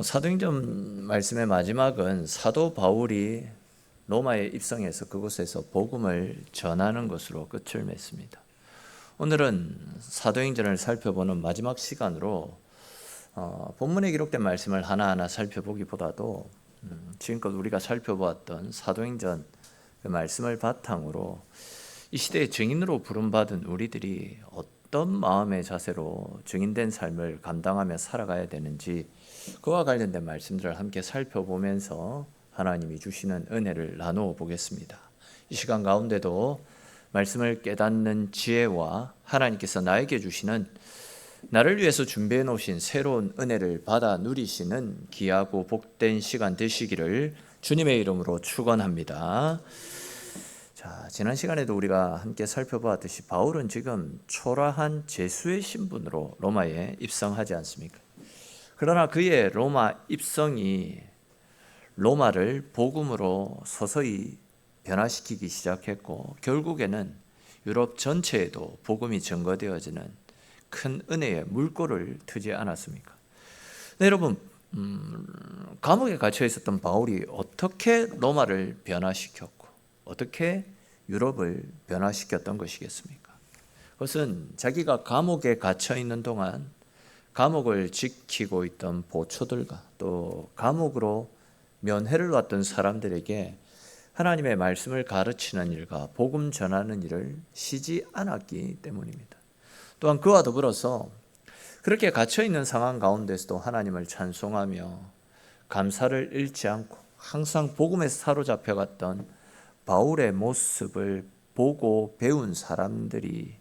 사도행전 말씀의 마지막은 사도 바울이 로마에 입성해서 그곳에서 복음을 전하는 것으로 끝을 맺습니다. 오늘은 사도행전을 살펴보는 마지막 시간으로 본문에 기록된 말씀을 하나하나 살펴보기보다도 지금껏 우리가 살펴보았던 사도행전 그 말씀을 바탕으로 이 시대의 증인으로 부름받은 우리들이 어떤 마음의 자세로 증인된 삶을 감당하며 살아가야 되는지 그와 관련된 말씀들을 함께 살펴보면서 하나님이 주시는 은혜를 나누어 보겠습니다. 이 시간 가운데도 말씀을 깨닫는 지혜와 하나님께서 나에게 주시는 나를 위해서 준비해 놓으신 새로운 은혜를 받아 누리시는 귀하고 복된 시간 되시기를 주님의 이름으로 축원합니다. 자, 지난 시간에도 우리가 함께 살펴보았듯이 바울은 지금 초라한 제수의 신분으로 로마에 입성하지 않습니까? 그러나 그의 로마 입성이 로마를 복음으로 서서히 변화시키기 시작했고 결국에는 유럽 전체에도 복음이 전거되어지는 큰 은혜의 물꼬를 트지 않았습니까? 네, 여러분, 감옥에 갇혀 있었던 바울이 어떻게 로마를 변화시켰고 어떻게 유럽을 변화시켰던 것이겠습니까? 그것은 자기가 감옥에 갇혀 있는 동안 감옥을 지키고 있던 보초들과 또 감옥으로 면회를 왔던 사람들에게 하나님의 말씀을 가르치는 일과 복음 전하는 일을 쉬지 않았기 때문입니다. 또한 그와 더불어서 그렇게 갇혀있는 상황 가운데서도 하나님을 찬송하며 감사를 잃지 않고 항상 복음에 사로잡혀갔던 바울의 모습을 보고 배운 사람들이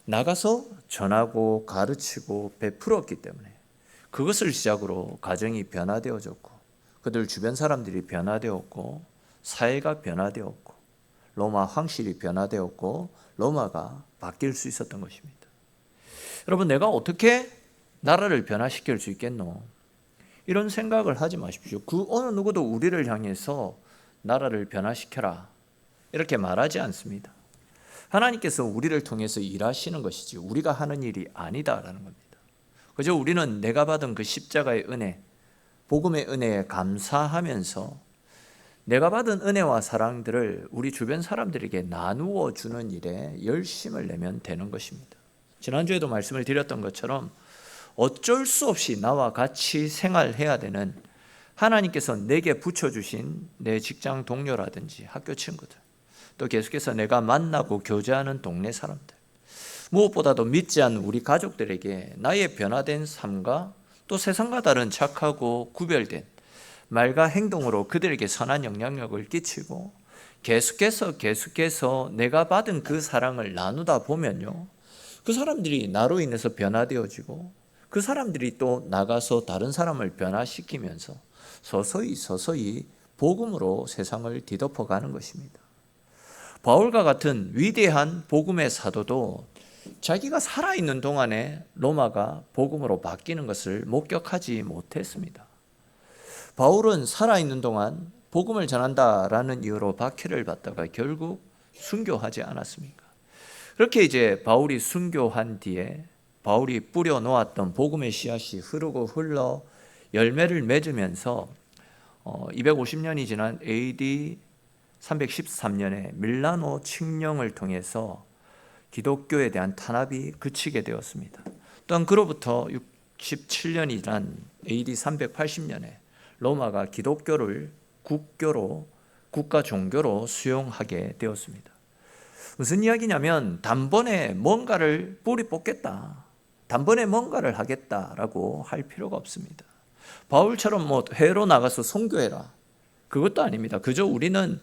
나가서 전하고 가르치고 베풀었기 때문에 그것을 시작으로 가정이 변화되어졌고 그들 주변 사람들이 변화되었고 사회가 변화되었고 로마 황실이 변화되었고 로마가 바뀔 수 있었던 것입니다. 여러분, 내가 어떻게 나라를 변화시킬 수 있겠노? 이런 생각을 하지 마십시오. 그 어느 누구도 우리를 향해서 나라를 변화시켜라 이렇게 말하지 않습니다. 하나님께서 우리를 통해서 일하시는 것이지 우리가 하는 일이 아니다라는 겁니다. 그저 우리는 내가 받은 그 십자가의 은혜, 복음의 은혜에 감사하면서 내가 받은 은혜와 사랑들을 우리 주변 사람들에게 나누어 주는 일에 열심을 내면 되는 것입니다. 지난주에도 말씀을 드렸던 것처럼 어쩔 수 없이 나와 같이 생활해야 되는 하나님께서 내게 붙여주신 내 직장 동료라든지 학교 친구들, 또 계속해서 내가 만나고 교제하는 동네 사람들, 무엇보다도 믿지 않는 우리 가족들에게 나의 변화된 삶과 또 세상과 다른 착하고 구별된 말과 행동으로 그들에게 선한 영향력을 끼치고 계속해서 내가 받은 그 사랑을 나누다 보면요, 그 사람들이 나로 인해서 변화되어지고 그 사람들이 또 나가서 다른 사람을 변화시키면서 서서히 복음으로 세상을 뒤덮어가는 것입니다. 바울과 같은 위대한 복음의 사도도 자기가 살아있는 동안에 로마가 복음으로 바뀌는 것을 목격하지 못했습니다. 바울은 살아있는 동안 복음을 전한다라는 이유로 박해를 받다가 결국 순교하지 않았습니까? 그렇게 이제 바울이 순교한 뒤에 바울이 뿌려 놓았던 복음의 씨앗이 흐르고 흘러 열매를 맺으면서 250년이 지난 AD 313년에 밀라노 칙령을 통해서 기독교에 대한 탄압이 그치게 되었습니다. 또한 그로부터 67년이 지난 AD 380년에 로마가 기독교를 국교로 국가 종교로 수용하게 되었습니다. 무슨 이야기냐면 단번에 뭔가를 뿌리 뽑겠다, 단번에 뭔가를 하겠다라고 할 필요가 없습니다. 바울처럼 해외로 나가서 선교해라, 그것도 아닙니다. 그저 우리는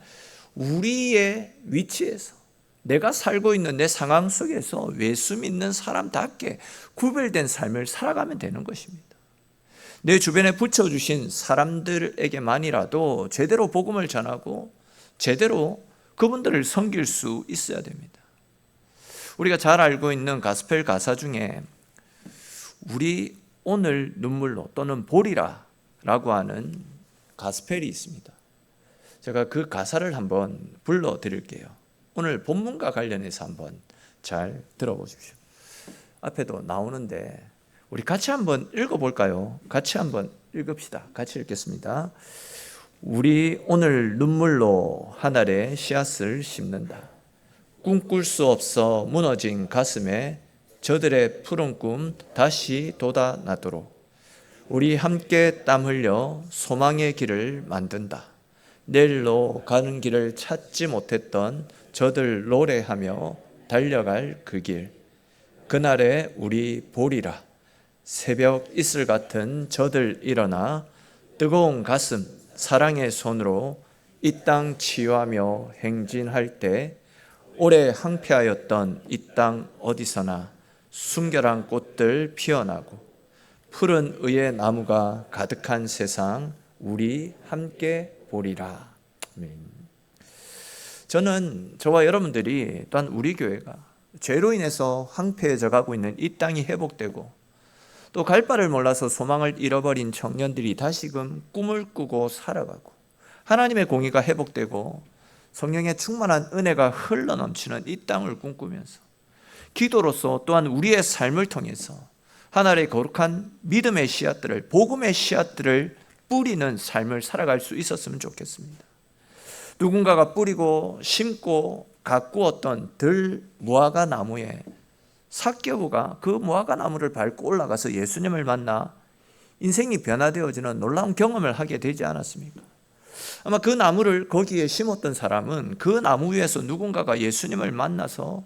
우리의 위치에서 내가 살고 있는 내 상황 속에서 외수 믿는 사람답게 구별된 삶을 살아가면 되는 것입니다. 내 주변에 붙여주신 사람들에게만이라도 제대로 복음을 전하고 제대로 그분들을 섬길 수 있어야 됩니다. 우리가 잘 알고 있는 가스펠 가사 중에 우리 오늘 눈물로 또는 보리라 라고 하는 가스펠이 있습니다. 제가 그 가사를 한번 불러드릴게요. 오늘 본문과 관련해서 한번 잘 들어보십시오. 앞에도 나오는데 우리 같이 한번 읽어볼까요? 같이 한번 읽읍시다. 같이 읽겠습니다. 우리 오늘 눈물로 하늘에 씨앗을 심는다. 꿈꿀 수 없어 무너진 가슴에 저들의 푸른 꿈 다시 돋아나도록 우리 함께 땀 흘려 소망의 길을 만든다. 내일로 가는 길을 찾지 못했던 저들 노래하며 달려갈 그 길. 그날에 우리 보리라. 새벽 이슬 같은 저들 일어나 뜨거운 가슴 사랑의 손으로 이 땅 치유하며 행진할 때 오래 항폐하였던 이 땅 어디서나 순결한 꽃들 피어나고 푸른 의의 나무가 가득한 세상 우리 함께 보리라. 아멘. 저는 저와 여러분들이 또한 우리 교회가 죄로 인해서 황폐해져 가고 있는 이 땅이 회복되고 또 갈 바를 몰라서 소망을 잃어버린 청년들이 다시금 꿈을 꾸고 살아가고 하나님의 공의가 회복되고 성령의 충만한 은혜가 흘러넘치는 이 땅을 꿈꾸면서 기도로서 또한 우리의 삶을 통해서 하나님의 거룩한 믿음의 씨앗들을, 복음의 씨앗들을 뿌리는 삶을 살아갈 수 있었으면 좋겠습니다. 누군가가 뿌리고 심고 가꾸었던 들 무화과 나무에 삭개부가 그 무화과 나무를 밟고 올라가서 예수님을 만나 인생이 변화되어지는 놀라운 경험을 하게 되지 않았습니까? 아마 그 나무를 거기에 심었던 사람은 그 나무 위에서 누군가가 예수님을 만나서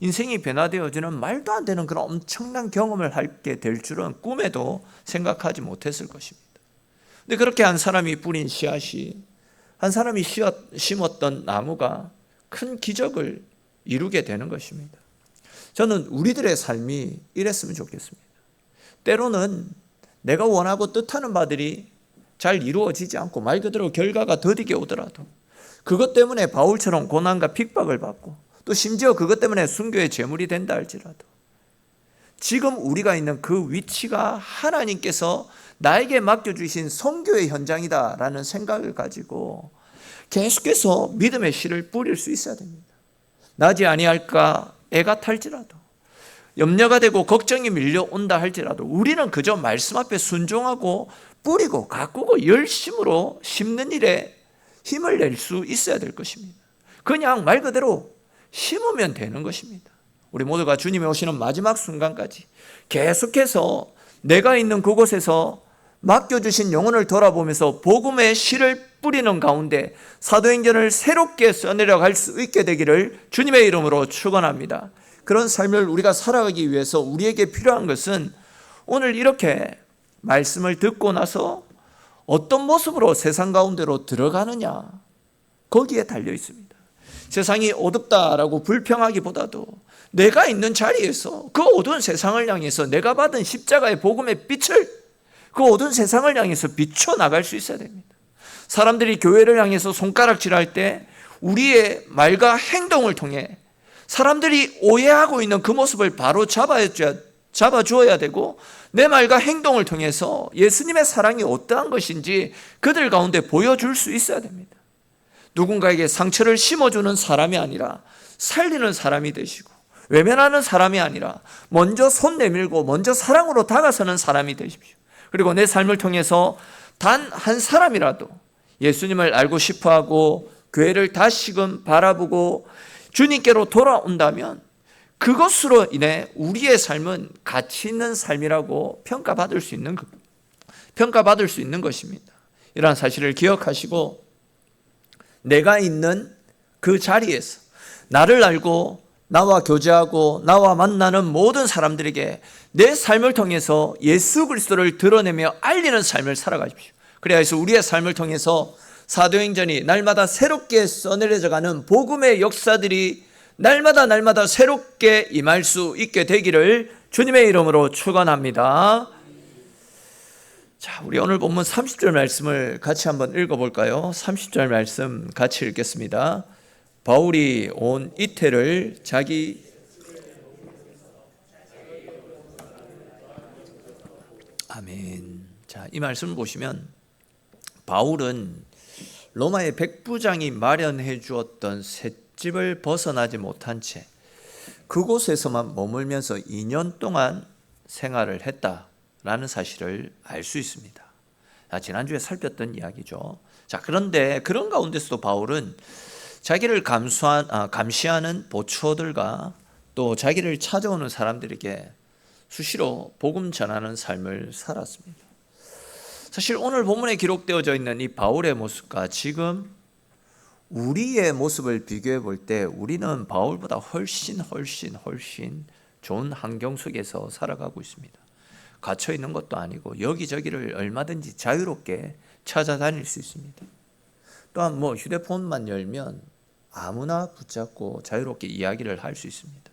인생이 변화되어지는 말도 안 되는 그런 엄청난 경험을 하게 될 줄은 꿈에도 생각하지 못했을 것입니다. 근데 그렇게 한 사람이 뿌린 씨앗이, 한 사람이 심었던 나무가 큰 기적을 이루게 되는 것입니다. 저는 우리들의 삶이 이랬으면 좋겠습니다. 때로는 내가 원하고 뜻하는 바들이 잘 이루어지지 않고 말 그대로 결과가 더디게 오더라도 그것 때문에 바울처럼 고난과 핍박을 받고 또 심지어 그것 때문에 순교의 제물이 된다 할지라도 지금 우리가 있는 그 위치가 하나님께서 나에게 맡겨주신 선교의 현장이다라는 생각을 가지고 계속해서 믿음의 씨를 뿌릴 수 있어야 됩니다. 나지 아니할까 애가 탈지라도 염려가 되고 걱정이 밀려온다 할지라도 우리는 그저 말씀 앞에 순종하고 뿌리고 가꾸고 열심으로 심는 일에 힘을 낼 수 있어야 될 것입니다. 그냥 말 그대로 심으면 되는 것입니다. 우리 모두가 주님이 오시는 마지막 순간까지 계속해서 내가 있는 그곳에서 맡겨주신 영혼을 돌아보면서 복음의 씨를 뿌리는 가운데 사도행전을 새롭게 써내려갈 수 있게 되기를 주님의 이름으로 축원합니다. 그런 삶을 우리가 살아가기 위해서 우리에게 필요한 것은 오늘 이렇게 말씀을 듣고 나서 어떤 모습으로 세상 가운데로 들어가느냐 거기에 달려 있습니다. 세상이 어둡다라고 불평하기보다도 내가 있는 자리에서 그 어두운 세상을 향해서 내가 받은 십자가의 복음의 빛을 그 어두운 세상을 향해서 비춰나갈 수 있어야 됩니다. 사람들이 교회를 향해서 손가락질할 때 우리의 말과 행동을 통해 사람들이 오해하고 있는 그 모습을 바로 잡아주어야 되고 내 말과 행동을 통해서 예수님의 사랑이 어떠한 것인지 그들 가운데 보여줄 수 있어야 됩니다. 누군가에게 상처를 심어주는 사람이 아니라 살리는 사람이 되시고 외면하는 사람이 아니라 먼저 손 내밀고 먼저 사랑으로 다가서는 사람이 되십시오. 그리고 내 삶을 통해서 단 한 사람이라도 예수님을 알고 싶어하고 교회를 다시금 바라보고 주님께로 돌아온다면 그것으로 인해 우리의 삶은 가치 있는 삶이라고 평가받을 수 있는 것입니다. 이러한 사실을 기억하시고 내가 있는 그 자리에서 나를 알고 나와 교제하고 나와 만나는 모든 사람들에게 내 삶을 통해서 예수 그리스도를 드러내며 알리는 삶을 살아가십시오. 그래야 해서 우리의 삶을 통해서 사도행전이 날마다 새롭게 써내려져가는 복음의 역사들이 날마다 새롭게 임할 수 있게 되기를 주님의 이름으로 축원합니다. 자, 우리 오늘 본문 30절 말씀을 같이 한번 읽어볼까요? 30절 말씀 같이 읽겠습니다. 바울이 온 이태를 자기 아멘. 자, 이 말씀 보시면 바울은 로마의 백부장이 마련해 주었던 셋집을 벗어나지 못한 채 그곳에서만 머물면서 2년 동안 생활을 했다라는 사실을 알 수 있습니다. 지난주에 살폈던 이야기죠. 자, 그런데 그런 가운데서도 바울은 자기를 감시하는 보초들과 또 자기를 찾아오는 사람들에게 수시로 복음 전하는 삶을 살았습니다. 사실 오늘 본문에 기록되어져 있는 이 바울의 모습과 지금 우리의 모습을 비교해 볼 때 우리는 바울보다 훨씬 좋은 환경 속에서 살아가고 있습니다. 갇혀 있는 것도 아니고 여기저기를 얼마든지 자유롭게 찾아다닐 수 있습니다. 또한 휴대폰만 열면 아무나 붙잡고 자유롭게 이야기를 할 수 있습니다.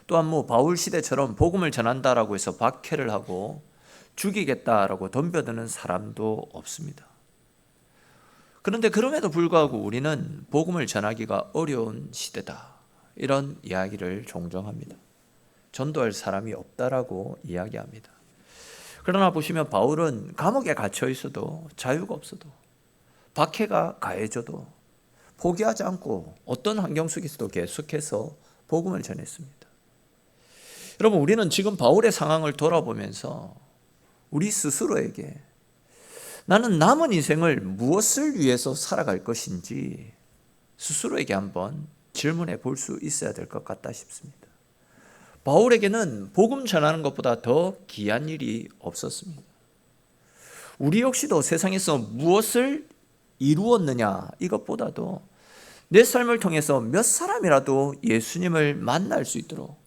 또한 바울 시대처럼 복음을 전한다라고 해서 박해를 하고 죽이겠다라고 덤벼드는 사람도 없습니다. 그런데 그럼에도 불구하고 우리는 복음을 전하기가 어려운 시대다, 이런 이야기를 종종 합니다. 전도할 사람이 없다라고 이야기합니다. 그러나 보시면 바울은 감옥에 갇혀 있어도 자유가 없어도 박해가 가해져도 포기하지 않고 어떤 환경 속에서도 계속해서 복음을 전했습니다. 여러분, 우리는 지금 바울의 상황을 돌아보면서 우리 스스로에게 나는 남은 인생을 무엇을 위해서 살아갈 것인지 스스로에게 한번 질문해 볼 수 있어야 될 것 같다 싶습니다. 바울에게는 복음 전하는 것보다 더 귀한 일이 없었습니다. 우리 역시도 세상에서 무엇을 이루었느냐 이것보다도 내 삶을 통해서 몇 사람이라도 예수님을 만날 수 있도록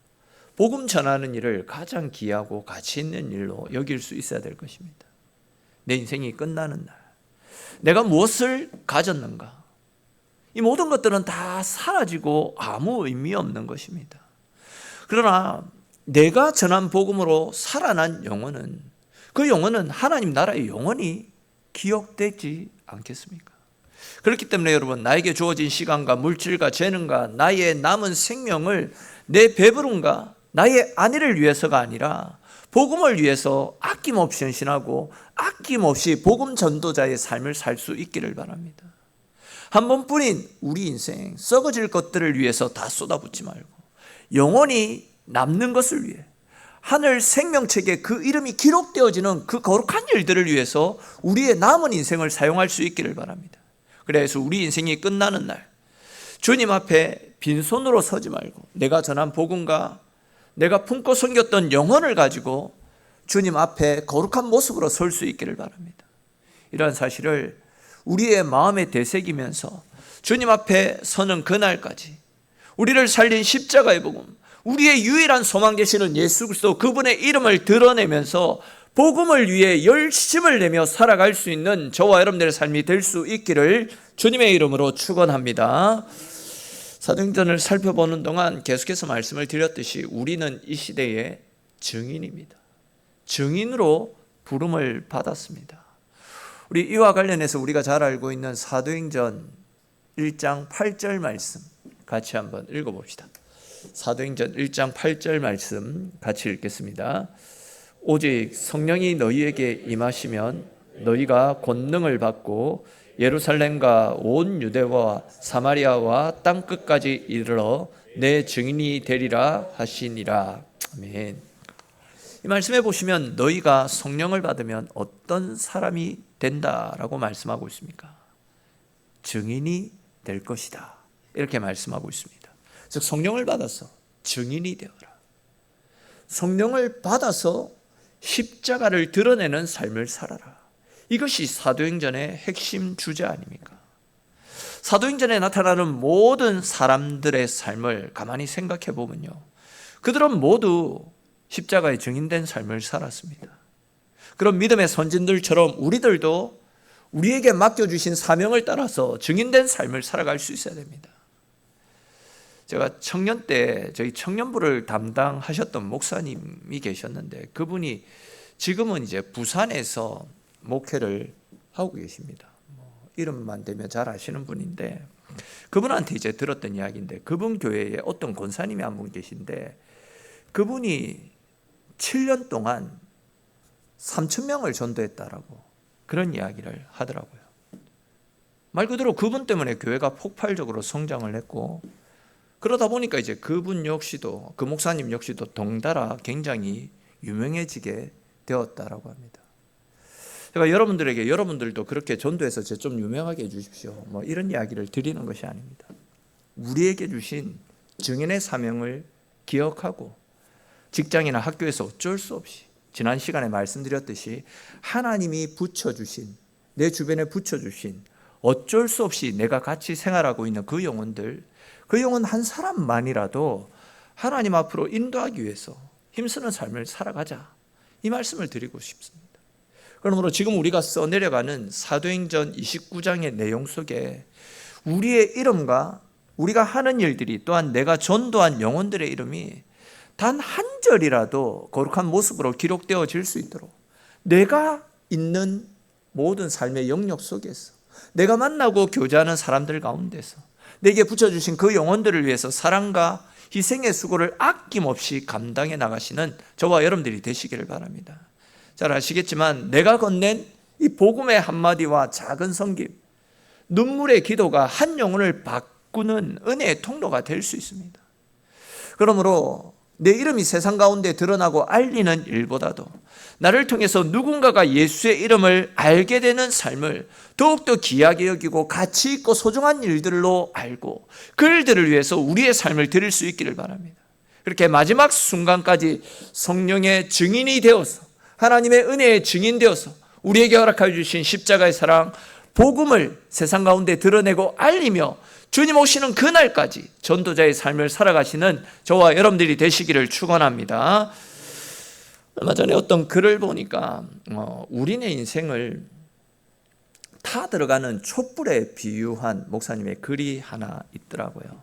복음 전하는 일을 가장 귀하고 가치 있는 일로 여길 수 있어야 될 것입니다. 내 인생이 끝나는 날 내가 무엇을 가졌는가, 이 모든 것들은 다 사라지고 아무 의미 없는 것입니다. 그러나 내가 전한 복음으로 살아난 영혼은, 그 영혼은 하나님 나라의 영원히 기억되지 않겠습니까? 그렇기 때문에 여러분, 나에게 주어진 시간과 물질과 재능과 나의 남은 생명을 내 배부름과 나의 안위를 위해서가 아니라 복음을 위해서 아낌없이 헌신하고 아낌없이 복음 전도자의 삶을 살 수 있기를 바랍니다. 한 번뿐인 우리 인생 썩어질 것들을 위해서 다 쏟아붓지 말고 영원히 남는 것을 위해 하늘 생명책에 그 이름이 기록되어지는 그 거룩한 일들을 위해서 우리의 남은 인생을 사용할 수 있기를 바랍니다. 그래서 우리 인생이 끝나는 날 주님 앞에 빈손으로 서지 말고 내가 전한 복음과 내가 품고 섬겼던 영혼을 가지고 주님 앞에 거룩한 모습으로 설 수 있기를 바랍니다. 이러한 사실을 우리의 마음에 되새기면서 주님 앞에 서는 그날까지 우리를 살린 십자가의 복음, 우리의 유일한 소망 되시는 예수 그리스도, 그분의 이름을 드러내면서 복음을 위해 열심을 내며 살아갈 수 있는 저와 여러분들의 삶이 될 수 있기를 주님의 이름으로 축원합니다. 사도행전을 살펴보는 동안 계속해서 말씀을 드렸듯이 우리는 이 시대의 증인입니다. 증인으로 부름을 받았습니다. 우리 이와 관련해서 우리가 잘 알고 있는 사도행전 1장 8절 말씀 같이 한번 읽어봅시다. 사도행전 1장 8절 말씀 같이 읽겠습니다. 오직 성령이 너희에게 임하시면 너희가 권능을 받고 예루살렘과 온 유대와 사마리아와 땅끝까지 이르러 내 증인이 되리라 하시니라. 아멘. 이 말씀에 보시면 너희가 성령을 받으면 어떤 사람이 된다라고 말씀하고 있습니까? 증인이 될 것이다, 이렇게 말씀하고 있습니다. 즉 성령을 받아서 증인이 되어라. 성령을 받아서 십자가를 드러내는 삶을 살아라. 이것이 사도행전의 핵심 주제 아닙니까? 사도행전에 나타나는 모든 사람들의 삶을 가만히 생각해 보면요, 그들은 모두 십자가에 증인된 삶을 살았습니다. 그런 믿음의 선진들처럼 우리들도 우리에게 맡겨주신 사명을 따라서 증인된 삶을 살아갈 수 있어야 됩니다. 제가 청년 때 저희 청년부를 담당하셨던 목사님이 계셨는데 그분이 지금은 이제 부산에서 목회를 하고 계십니다. 이름만 대면 잘 아시는 분인데 그분한테 이제 들었던 이야기인데, 그분 교회에 어떤 권사님이 한 분 계신데 그분이 7년 동안 3,000명을 전도했다라고 그런 이야기를 하더라고요. 말 그대로 그분 때문에 교회가 폭발적으로 성장을 했고, 그러다 보니까 이제 그분 역시도, 그 목사님 역시도 덩달아 굉장히 유명해지게 되었다라고 합니다. 제가 여러분들에게 여러분들도 그렇게 전도해서 좀 유명하게 해주십시오, 뭐 이런 이야기를 드리는 것이 아닙니다. 우리에게 주신 증인의 사명을 기억하고 직장이나 학교에서 어쩔 수 없이 지난 시간에 말씀드렸듯이 하나님이 붙여주신, 내 주변에 붙여주신 어쩔 수 없이 내가 같이 생활하고 있는 그 영혼들, 그 영혼 한 사람만이라도 하나님 앞으로 인도하기 위해서 힘쓰는 삶을 살아가자, 이 말씀을 드리고 싶습니다. 그러므로 지금 우리가 써내려가는 사도행전 29장의 내용 속에 우리의 이름과 우리가 하는 일들이, 또한 내가 전도한 영혼들의 이름이 단 한 절이라도 거룩한 모습으로 기록되어질 수 있도록 내가 있는 모든 삶의 영역 속에서, 내가 만나고 교제하는 사람들 가운데서 내게 붙여주신 그 영혼들을 위해서 사랑과 희생의 수고를 아낌없이 감당해 나가시는 저와 여러분들이 되시기를 바랍니다. 잘 아시겠지만 내가 건넨 이 복음의 한마디와 작은 섬김, 눈물의 기도가 한 영혼을 바꾸는 은혜의 통로가 될 수 있습니다. 그러므로 내 이름이 세상 가운데 드러나고 알리는 일보다도 나를 통해서 누군가가 예수의 이름을 알게 되는 삶을 더욱더 귀하게 여기고 가치 있고 소중한 일들로 알고 그 일들을 위해서 우리의 삶을 드릴 수 있기를 바랍니다. 그렇게 마지막 순간까지 성령의 증인이 되어서, 하나님의 은혜의 증인 되어서 우리에게 허락하여 주신 십자가의 사랑, 복음을 세상 가운데 드러내고 알리며 주님 오시는 그날까지 전도자의 삶을 살아가시는 저와 여러분들이 되시기를 축원합니다. 얼마 전에 어떤 글을 보니까 우리네 인생을 타 들어가는 촛불에 비유한 목사님의 글이 하나 있더라고요.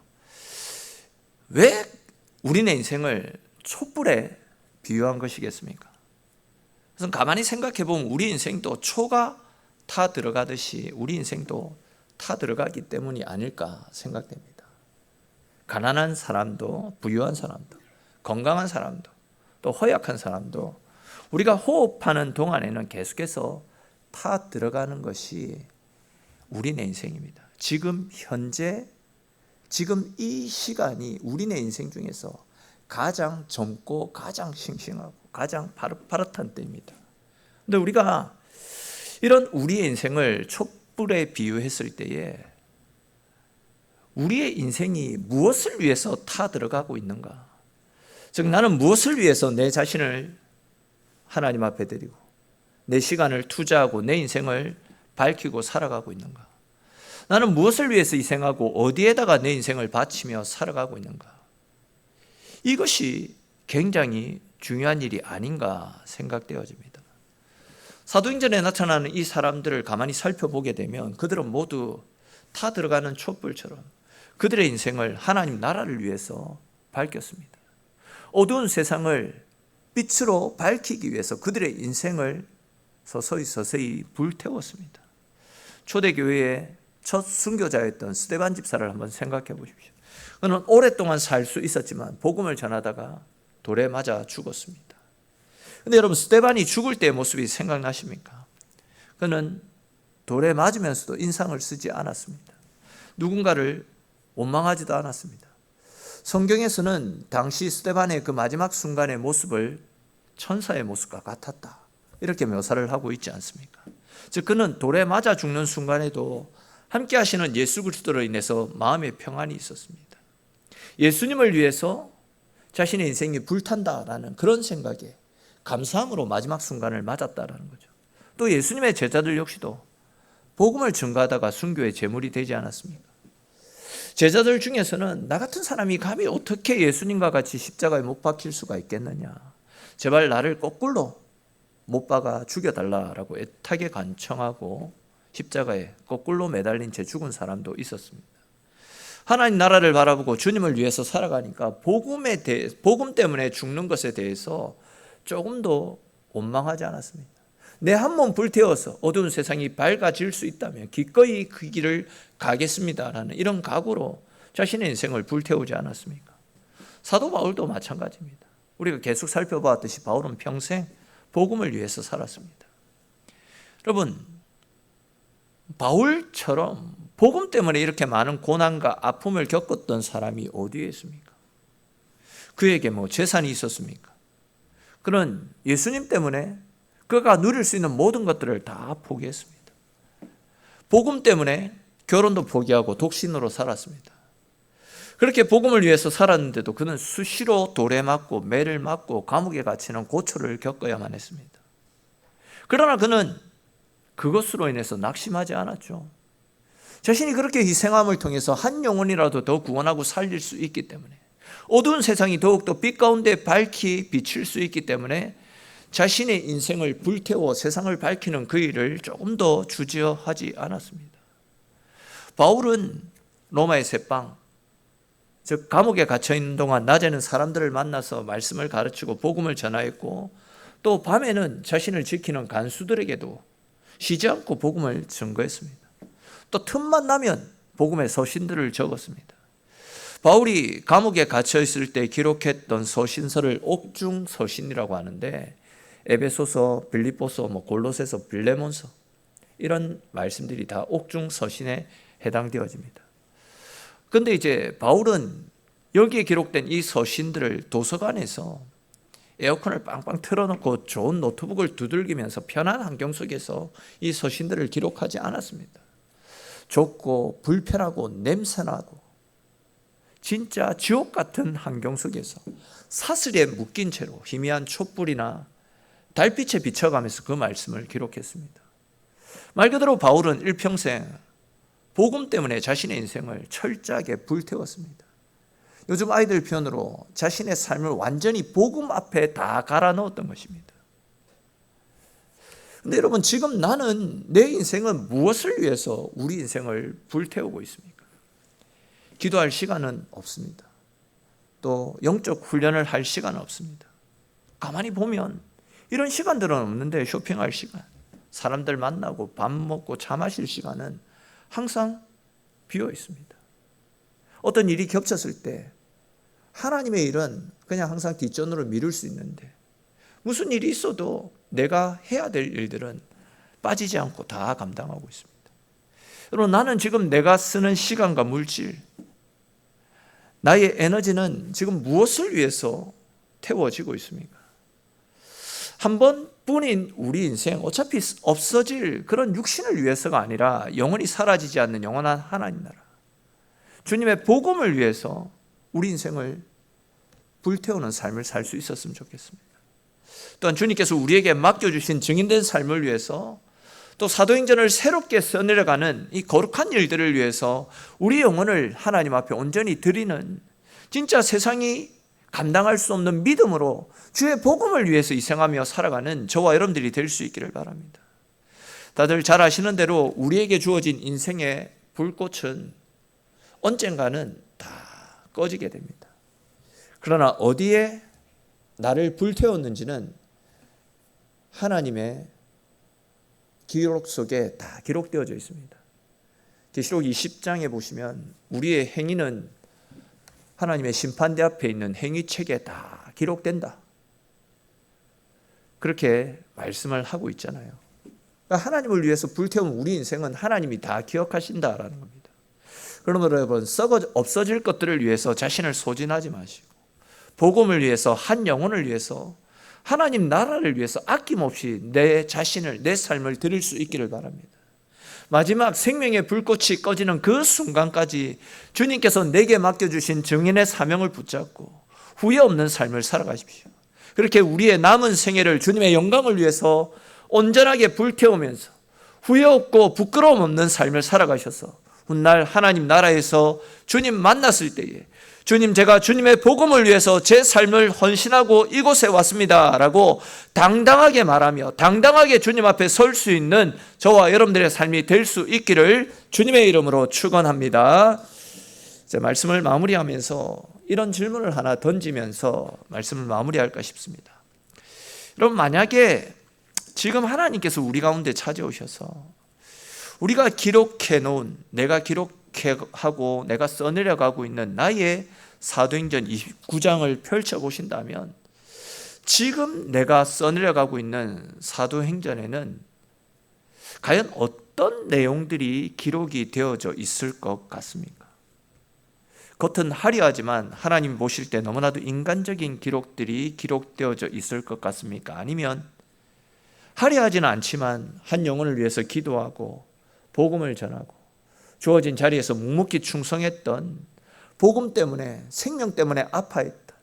왜 우리네 인생을 촛불에 비유한 것이겠습니까? 그래서 가만히 생각해 보면 우리 인생도 초가 타 들어가듯이 우리 인생도 타 들어가기 때문이 아닐까 생각됩니다. 가난한 사람도, 부유한 사람도, 건강한 사람도, 또 허약한 사람도 우리가 호흡하는 동안에는 계속해서 타 들어가는 것이 우리네 인생입니다. 지금 현재, 지금 이 시간이 우리네 인생 중에서 가장 젊고 가장 싱싱하고 가장 파릇파릇한 때입니다. 근데 우리가 이런 우리의 인생을 촛불에 비유했을 때에 우리의 인생이 무엇을 위해서 타 들어가고 있는가? 즉 나는 무엇을 위해서 내 자신을 하나님 앞에 드리고 내 시간을 투자하고 내 인생을 밝히고 살아가고 있는가? 나는 무엇을 위해서 희생하고 어디에다가 내 인생을 바치며 살아가고 있는가? 이것이 굉장히 중요한 일이 아닌가 생각되어집니다. 사도행전에 나타나는 이 사람들을 가만히 살펴보게 되면 그들은 모두 타 들어가는 촛불처럼 그들의 인생을 하나님 나라를 위해서 밝혔습니다. 어두운 세상을 빛으로 밝히기 위해서 그들의 인생을 서서히 불태웠습니다. 초대교회의 첫 순교자였던 스데반 집사를 한번 생각해 보십시오. 그는 오랫동안 살 수 있었지만 복음을 전하다가 돌에 맞아 죽었습니다. 그런데 여러분, 스데반이 죽을 때의 모습이 생각나십니까? 그는 돌에 맞으면서도 인상을 쓰지 않았습니다. 누군가를 원망하지도 않았습니다. 성경에서는 당시 스데반의 그 마지막 순간의 모습을 천사의 모습과 같았다, 이렇게 묘사를 하고 있지 않습니까? 즉 그는 돌에 맞아 죽는 순간에도 함께 하시는 예수 그리스도로 인해서 마음의 평안이 있었습니다. 예수님을 위해서 자신의 인생이 불탄다라는 그런 생각에 감사함으로 마지막 순간을 맞았다라는 거죠. 또 예수님의 제자들 역시도 복음을 전가하다가 순교의 제물이 되지 않았습니까? 제자들 중에서는 나 같은 사람이 감히 어떻게 예수님과 같이 십자가에 못 박힐 수가 있겠느냐, 제발 나를 거꾸로 못 박아 죽여달라라고 애타게 간청하고 십자가에 거꾸로 매달린 채 죽은 사람도 있었습니다. 하나님 나라를 바라보고 주님을 위해서 살아가니까 복음 때문에 죽는 것에 대해서 조금도 원망하지 않았습니다. 내 한 몸 불태워서 어두운 세상이 밝아질 수 있다면 기꺼이 그 길을 가겠습니다라는 이런 각오로 자신의 인생을 불태우지 않았습니까? 사도 바울도 마찬가지입니다. 우리가 계속 살펴봤듯이 바울은 평생 복음을 위해서 살았습니다. 여러분, 바울처럼 복음 때문에 이렇게 많은 고난과 아픔을 겪었던 사람이 어디에 있습니까? 그에게 뭐 재산이 있었습니까? 그는 예수님 때문에 그가 누릴 수 있는 모든 것들을 다 포기했습니다. 복음 때문에 결혼도 포기하고 독신으로 살았습니다. 그렇게 복음을 위해서 살았는데도 그는 수시로 돌에 맞고 매를 맞고 감옥에 갇히는 고초를 겪어야만 했습니다. 그러나 그는 그것으로 인해서 낙심하지 않았죠. 자신이 그렇게 희생함을 통해서 한 영혼이라도 더 구원하고 살릴 수 있기 때문에, 어두운 세상이 더욱더 빛 가운데 밝히 비칠 수 있기 때문에 자신의 인생을 불태워 세상을 밝히는 그 일을 조금 더 주저하지 않았습니다. 바울은 로마의 새방, 즉 감옥에 갇혀 있는 동안 낮에는 사람들을 만나서 말씀을 가르치고 복음을 전하였고, 또 밤에는 자신을 지키는 간수들에게도 쉬지 않고 복음을 증거했습니다. 또 틈만 나면 복음의 서신들을 적었습니다. 바울이 감옥에 갇혀 있을 때 기록했던 서신서를 옥중 서신이라고 하는데, 에베소서, 빌립보서, 골로새서, 빌레몬서, 이런 말씀들이 다 옥중 서신에 해당되어집니다. 그런데 이제 바울은 여기에 기록된 이 서신들을 도서관에서 에어컨을 빵빵 틀어놓고 좋은 노트북을 두들기면서 편한 환경 속에서 이 서신들을 기록하지 않았습니다. 좁고 불편하고 냄새나고 진짜 지옥 같은 환경 속에서 사슬에 묶인 채로 희미한 촛불이나 달빛에 비춰가면서 그 말씀을 기록했습니다. 말 그대로 바울은 일평생 복음 때문에 자신의 인생을 철저하게 불태웠습니다. 요즘 아이들 표현으로 자신의 삶을 완전히 복음 앞에 다 갈아 넣었던 것입니다. 그런데 여러분, 지금 나는 내 인생은 무엇을 위해서 우리 인생을 불태우고 있습니까? 기도할 시간은 없습니다. 또 영적 훈련을 할 시간은 없습니다. 가만히 보면 이런 시간들은 없는데, 쇼핑할 시간, 사람들 만나고 밥 먹고 차 마실 시간은 항상 비어 있습니다. 어떤 일이 겹쳤을 때 하나님의 일은 그냥 항상 뒷전으로 미룰 수 있는데, 무슨 일이 있어도 내가 해야 될 일들은 빠지지 않고 다 감당하고 있습니다. 여러분, 나는 지금 내가 쓰는 시간과 물질, 나의 에너지는 지금 무엇을 위해서 태워지고 있습니까? 한 번뿐인 우리 인생, 어차피 없어질 그런 육신을 위해서가 아니라 영원히 사라지지 않는 영원한 하나님 나라, 주님의 복음을 위해서 우리 인생을 불태우는 삶을 살 수 있었으면 좋겠습니다. 또한 주님께서 우리에게 맡겨주신 증인된 삶을 위해서, 또 사도행전을 새롭게 써내려가는 이 거룩한 일들을 위해서 우리 영혼을 하나님 앞에 온전히 드리는, 진짜 세상이 감당할 수 없는 믿음으로 주의 복음을 위해서 희생하며 살아가는 저와 여러분들이 될 수 있기를 바랍니다. 다들 잘 아시는 대로 우리에게 주어진 인생의 불꽃은 언젠가는 다 꺼지게 됩니다. 그러나 어디에 나를 불태웠는지는 하나님의 기록 속에 다 기록되어져 있습니다. 계시록 20장에 보시면 우리의 행위는 하나님의 심판대 앞에 있는 행위책에 다 기록된다, 그렇게 말씀을 하고 있잖아요. 그러니까 하나님을 위해서 불태운 우리 인생은 하나님이 다 기억하신다라는 겁니다. 그러므로 여러분, 없어질 것들을 위해서 자신을 소진하지 마시고, 복음을 위해서, 한 영혼을 위해서, 하나님 나라를 위해서 아낌없이 내 자신을, 내 삶을 드릴 수 있기를 바랍니다. 마지막 생명의 불꽃이 꺼지는 그 순간까지 주님께서 내게 맡겨주신 증인의 사명을 붙잡고 후회 없는 삶을 살아가십시오. 그렇게 우리의 남은 생애를 주님의 영광을 위해서 온전하게 불태우면서 후회 없고 부끄러움 없는 삶을 살아가셔서 훗날 하나님 나라에서 주님 만났을 때에, 주님, 제가 주님의 복음을 위해서 제 삶을 헌신하고 이곳에 왔습니다 라고 당당하게 말하며 당당하게 주님 앞에 설 수 있는 저와 여러분들의 삶이 될 수 있기를 주님의 이름으로 축원합니다. 이제 말씀을 마무리하면서 이런 질문을 하나 던지면서 말씀을 마무리할까 싶습니다. 여러분, 만약에 지금 하나님께서 우리 가운데 찾아오셔서 우리가 기록해 놓은, 내가 기록하고 내가 써내려가고 있는 나의 사도행전 29장을 펼쳐보신다면, 지금 내가 써내려가고 있는 사도행전에는 과연 어떤 내용들이 기록이 되어져 있을 것 같습니까? 겉은 화려하지만 하나님 보실 때 너무나도 인간적인 기록들이 기록되어져 있을 것 같습니까? 아니면 하려 하지는 않지만 한 영혼을 위해서 기도하고 복음을 전하고 주어진 자리에서 묵묵히 충성했던, 복음 때문에, 생명 때문에 아파했던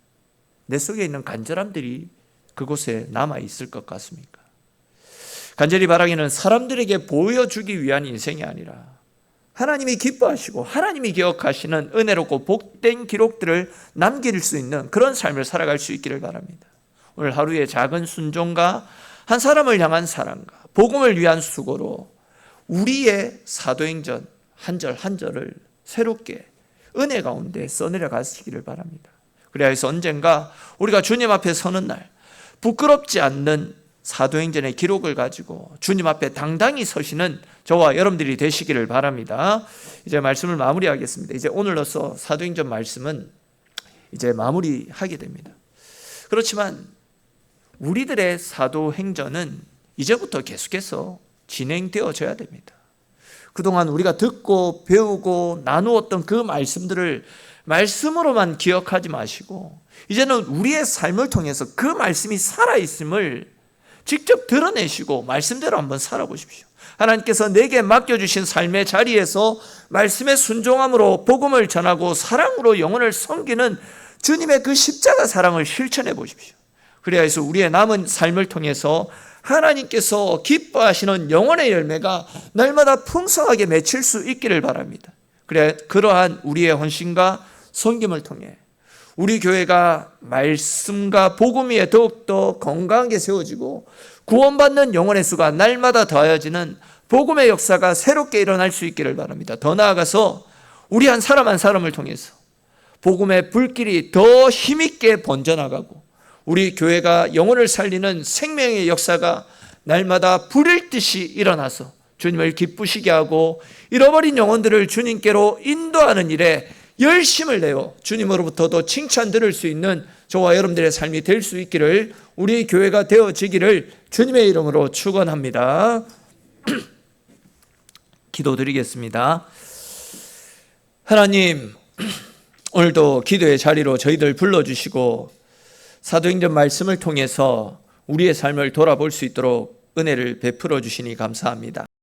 내 속에 있는 간절함들이 그곳에 남아있을 것 같습니까? 간절히 바라기는 사람들에게 보여주기 위한 인생이 아니라 하나님이 기뻐하시고 하나님이 기억하시는 은혜롭고 복된 기록들을 남길 수 있는 그런 삶을 살아갈 수 있기를 바랍니다. 오늘 하루의 작은 순종과 한 사람을 향한 사랑과 복음을 위한 수고로 우리의 사도행전 한 절 한 절을 새롭게 은혜 가운데 써내려 가시기를 바랍니다. 그래야 해서 언젠가 우리가 주님 앞에 서는 날 부끄럽지 않는 사도행전의 기록을 가지고 주님 앞에 당당히 서시는 저와 여러분들이 되시기를 바랍니다. 이제 말씀을 마무리하겠습니다. 이제 오늘로써 사도행전 말씀은 이제 마무리하게 됩니다. 그렇지만 우리들의 사도행전은 이제부터 계속해서 진행되어져야 됩니다. 그동안 우리가 듣고 배우고 나누었던 그 말씀들을 말씀으로만 기억하지 마시고 이제는 우리의 삶을 통해서 그 말씀이 살아있음을 직접 드러내시고 말씀대로 한번 살아보십시오. 하나님께서 내게 맡겨주신 삶의 자리에서 말씀의 순종함으로 복음을 전하고 사랑으로 영혼을 섬기는 주님의 그 십자가 사랑을 실천해 보십시오. 그래야 해서 우리의 남은 삶을 통해서 하나님께서 기뻐하시는 영혼의 열매가 날마다 풍성하게 맺힐 수 있기를 바랍니다. 그래, 그러한 우리의 헌신과 섬김을 통해 우리 교회가 말씀과 복음 위에 더욱더 건강하게 세워지고 구원받는 영혼의 수가 날마다 더하여지는 복음의 역사가 새롭게 일어날 수 있기를 바랍니다. 더 나아가서 우리 한 사람을 통해서 복음의 불길이 더 힘있게 번져나가고 우리 교회가 영혼을 살리는 생명의 역사가 날마다 불일 듯이 일어나서 주님을 기쁘시게 하고 잃어버린 영혼들을 주님께로 인도하는 일에 열심을 내어 주님으로부터도 칭찬 들을 수 있는 저와 여러분들의 삶이 될 수 있기를, 우리 교회가 되어지기를 주님의 이름으로 축원합니다. 기도드리겠습니다. 하나님, 오늘도 기도의 자리로 저희들 불러주시고 사도행전 말씀을 통해서 우리의 삶을 돌아볼 수 있도록 은혜를 베풀어 주시니 감사합니다.